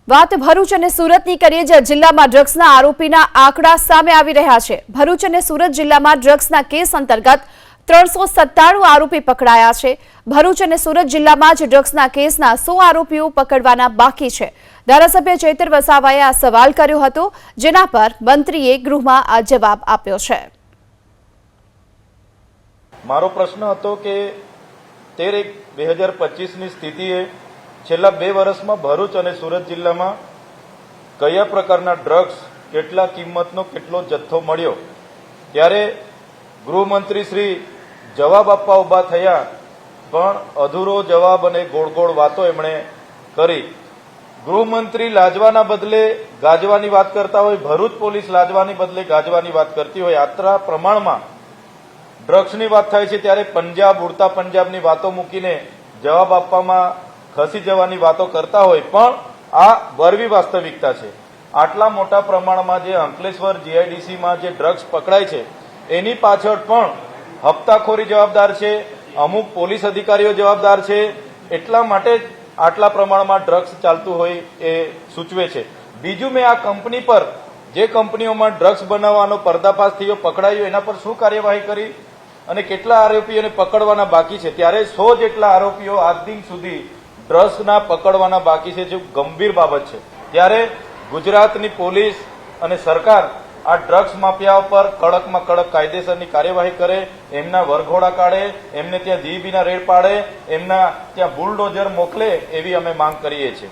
વાત ભરૂચ અને સુરતની કરીએ જે જિલ્લામાં ડ્રગ્સના આરોપીના આંકડા સામે આવી રહ્યા છે। ભરૂચ અને સુરત જિલ્લામાં ડ્રગ્સના કેસ અંતર્ગત 397 આરોપી પકડાયા છે। ભરૂચ અને સુરત જિલ્લામાં જ ડ્રગ્સના કેસના 100 આરોપીઓ પકડવાના બાકી છે। ધારાસભ્ય ચૈતર વસાવાએ આ સવાલ કર્યો હતો, જેના પર મંત્રીએ ગૃહમાં આ જવાબ આપ્યો છે। મારો પ્રશ્ન હતો કે 13/1/2025ની સ્થિતિએ છેલ્લા 2 વર્ષમાં ભરૂચ અને સુરત જિલ્લામાં કયા પ્રકારના ડ્રગ્સ, કેટલા કિંમતનો કેટલો જથ્થો મળ્યો, ત્યારે ગૃહમંત્રી શ્રી જવાબ આપવા ઉભા થયા, પણ અધૂરો જવાબ અને ગોળ વાતો એમણે કરી। ગૃહમંત્રી લાજવાના બદલે ગાજવાની વાત કરતા હોય, ભરૂચ પોલીસ લાજવાની બદલે ગાજવાની વાત કરતી હોય, આટલા પ્રમાણમાં ડ્રગ્સની વાત થાય છે ત્યારે પંજાબ, ઉડતા પંજાબની વાતો મૂકીને જવાબ આપવામાં ખસી જવાની વાતો કરતા હોય, પણ આ વરવી વાસ્તવિકતા છે। આટલા મોટા પ્રમાણમાં જે અંકલેશ્વર જીઆઈડીસીમાં જે ડ્રગ્સ પકડાય છે એની પાછળ પણ હપ્તાખોરી જવાબદાર છે, અમુક પોલીસ અધિકારીઓ જવાબદાર છે, એટલા માટે જ આટલા પ્રમાણમાં ડ્રગ્સ ચાલતું હોય એ સૂચવે છે। બીજું, મેં આ કંપની પર, જે કંપનીઓમાં ડ્રગ્સ બનાવવાનો પર્દાફાશ થયો, પકડાયો, એના પર શું કાર્યવાહી કરી અને કેટલા આરોપીઓને પકડવાના બાકી છે, ત્યારે 100 જેટલા આરોપીઓ આજ દિન સુધી ડ્રગ્સના પકડવાના બાકી છે, જે ગંભીર બાબત છે। ત્યારે ગુજરાતની પોલીસ અને સરકાર આ ડ્રગ્સ માફિયાઓ પર કડકમાં કડક કાયદેસરની કાર્યવાહી કરે, એમના વરઘોડા કાઢે, એમને ત્યાં જીબીના રેડ પાડે, એમના ત્યાં બુલડોઝર મોકલે, એવી અમે માંગ કરીએ છીએ।